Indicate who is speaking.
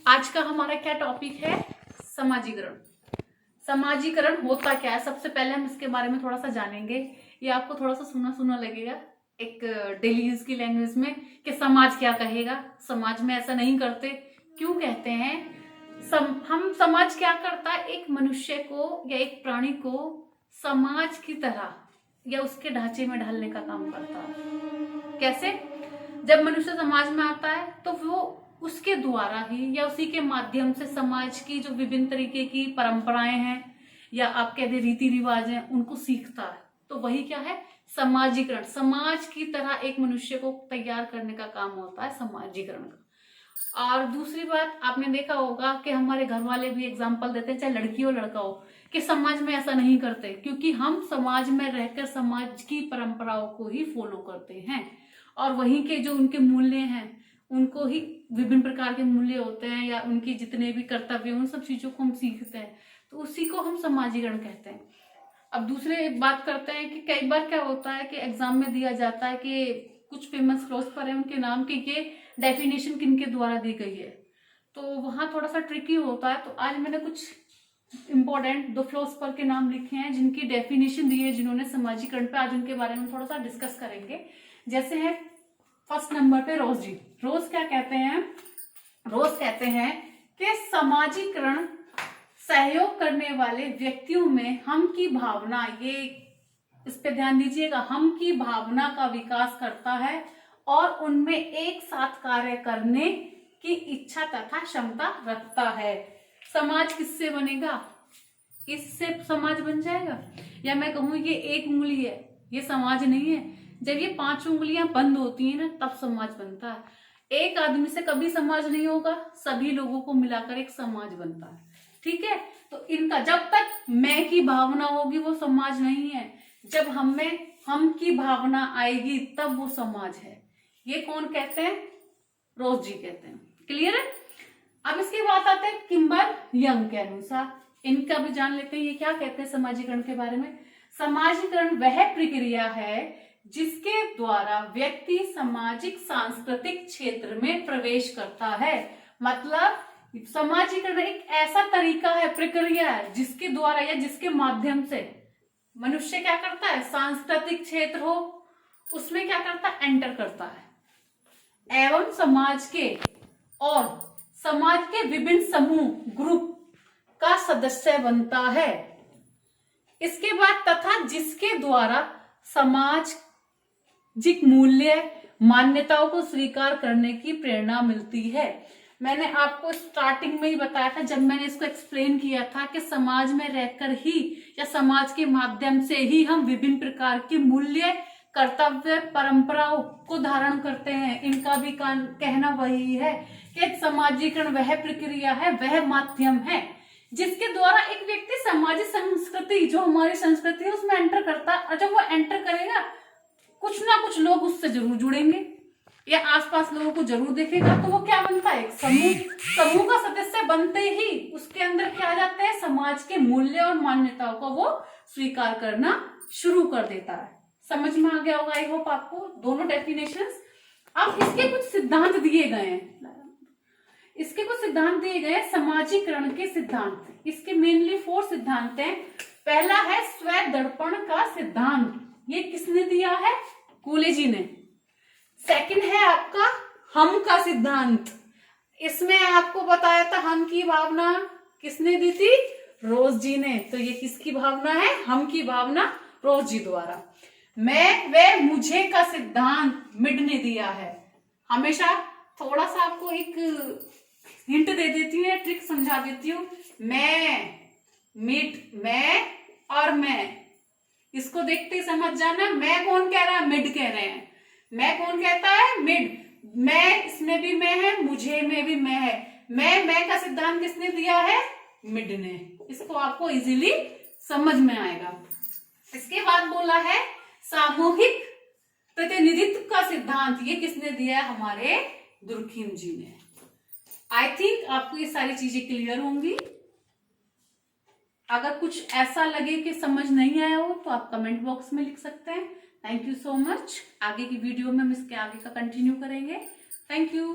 Speaker 1: आज का हमारा क्या टॉपिक है? समाजीकरण। समाजीकरण होता क्या है, सबसे पहले हम इसके बारे में थोड़ा सा जानेंगे। ये आपको थोड़ा सा सुना सुना लगेगा एक डेली यूज की लैंग्वेज में कि समाज क्या कहेगा, समाज में ऐसा नहीं करते। क्यों कहते हैं? हम समाज क्या करता है, एक मनुष्य को या एक प्राणी को समाज की तरह या उसके ढांचे में ढालने का काम करता है। कैसे? जब मनुष्य समाज में आता है तो वो उसके द्वारा ही या उसी के माध्यम से समाज की जो विभिन्न तरीके की परंपराएं हैं या आप कह दे रीति रिवाज हैं उनको सीखता है। तो वही क्या है? समाजीकरण। समाज की तरह एक मनुष्य को तैयार करने का काम होता है समाजीकरण का। और दूसरी बात, आपने देखा होगा कि हमारे घर वाले भी एग्जाम्पल देते हैं, चाहे लड़की हो लड़का हो, कि समाज में ऐसा नहीं करते, क्योंकि हम समाज में रहकर समाज की परंपराओं को ही फॉलो करते हैं और वहीं के जो उनके मूल्य हैं उनको ही, विभिन्न प्रकार के मूल्य होते हैं या उनकी जितने भी कर्तव्य उन सब चीजों को हम सीखते हैं, तो उसी को हम समाजीकरण कहते हैं। अब दूसरे बात करते हैं कि कई बार क्या होता है कि एग्जाम में दिया जाता है कि कुछ फेमस फिलोसफर है उनके नाम की ये डेफिनेशन किनके द्वारा दी गई है, तो वहां थोड़ा सा ट्रिकी होता है। तो आज मैंने कुछ इंपॉर्टेंट 2 फिलोसफर के नाम लिखे हैं जिनकी डेफिनेशन दी है, जिन्होंने समाजीकरण पे, आज उनके बारे में थोड़ा सा डिस्कस करेंगे। जैसे है फर्स्ट नंबर पे रोज जी। रोज क्या कहते हैं? रोज कहते हैं कि समाजीकरण सहयोग करने वाले व्यक्तियों में हम की भावना, ये इस पे ध्यान दीजिएगा, हम की भावना का विकास करता है और उनमें एक साथ कार्य करने की इच्छा तथा क्षमता रखता है। समाज किससे बनेगा? इससे समाज बन जाएगा। या मैं कहूं ये एक उंगली है, ये समाज नहीं है। जब ये 5 उंगलियां बंद होती हैं ना, तब समाज बनता है। एक आदमी से कभी समाज नहीं होगा, सभी लोगों को मिलाकर एक समाज बनता है। ठीक है? तो इनका जब तक मैं की भावना होगी वो समाज नहीं है, जब हम में हम की भावना आएगी तब वो समाज है। ये कौन कहते हैं? रोज जी कहते हैं। क्लियर है? अब इसके बाद आते हैं किम्बर यंग के अनुसार, इनका भी जान लेते हैं ये क्या कहते हैं समाजीकरण के बारे में। समाजीकरण वह प्रक्रिया है जिसके द्वारा व्यक्ति सामाजिक सांस्कृतिक क्षेत्र में प्रवेश करता है। मतलब समाजीकरण एक ऐसा तरीका है, प्रक्रिया है, जिसके द्वारा या जिसके माध्यम से मनुष्य क्या करता है, सांस्कृतिक क्षेत्र हो उसमें क्या करता है, एंटर करता है एवं समाज के विभिन्न समूह ग्रुप का सदस्य बनता है। इसके बाद तथा जिसके द्वारा सामाजिक मूल्य मान्यताओं को स्वीकार करने की प्रेरणा मिलती है। मैंने आपको स्टार्टिंग में ही बताया था जब मैंने इसको एक्सप्लेन किया था कि समाज में रहकर ही या समाज के माध्यम से ही हम विभिन्न प्रकार के मूल्य, कर्तव्य, परंपराओं को धारण करते हैं। इनका भी कहना वही है कि समाजीकरण वह प्रक्रिया है, वह माध्यम है जिसके द्वारा एक व्यक्ति सामाजिक संस्कृति, जो हमारी संस्कृति है, उसमें एंटर करता है। और जब वो एंटर करेगा कुछ ना कुछ लोग उससे जरूर जुड़ेंगे या आसपास लोगों को जरूर देखेगा, तो वो क्या बनता है, एक समूह का सदस्य बनते ही उसके अंदर क्या आ जाते हैं, समाज के मूल्य और मान्यताओं को वो स्वीकार करना शुरू कर देता है। समझ में आ गया होगा आई होप आपको दोनों डेफिनेशंस। अब इसके कुछ सिद्धांत दिए गए हैं, इसके कुछ सिद्धांत दिए गए समाजीकरण के सिद्धांत। इसके मेनली 4 सिद्धांत हैं। पहला है स्व दर्पण का सिद्धांत, ये किसने दिया है, कूले जी ने। सेकंड है आपका हम का सिद्धांत, इसमें आपको बताया था हम की भावना किसने दी थी, रोज जी ने। तो ये किसकी भावना है, हम की भावना, रोज जी द्वारा। मैं व मुझे का सिद्धांत मिड ने दिया है। हमेशा थोड़ा सा आपको एक हिंट दे देती हूँ, ट्रिक समझा देती हूँ। मैं, मिड, मैं और मैं, इसको देखते ही समझ जाना मैं कौन कह रहा है, मिड कह रहे हैं। मैं कौन कहता है, मिड। मैं, इसमें भी मैं है, मुझे में भी मैं है। मैं का सिद्धांत किसने दिया है, मिड ने। इसको आपको इजीली समझ में आएगा। इसके बाद बोला है सामूहिक प्रतिनिधित्व का सिद्धांत, ये किसने दिया है, हमारे दुर्खिम जी ने। आई थिंक आपको ये सारी चीजें क्लियर होंगी। अगर कुछ ऐसा लगे कि समझ नहीं आया हो तो आप कमेंट बॉक्स में लिख सकते हैं। Thank you so much. आगे की वीडियो में हम इसके आगे का कंटिन्यू करेंगे। Thank you.